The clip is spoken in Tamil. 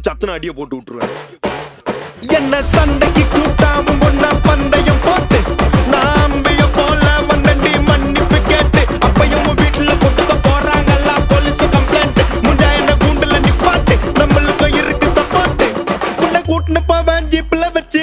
சத்துன அடிய போட்டு விட்டுருவேன். என்ன சண்டைக்கு கூட்டாவும் ஒன்னா பந்தயம் போட்டு நாம்பிய போல வந்தண்டி மன்னிப்பு கேட்டு அப்பையும் வீட்டுல கொட்டுக்க போறாங்கல்ல போலீஸ் கம்ப்ளைண்ட் முஞ்சா என்ன கூண்டுல நிப்பாட்டு நம்மளுக்கும் இருக்கு சப்போர்ட் உன்னை கூட்டுன்னு போவேன் ஜீப்ல வச்சு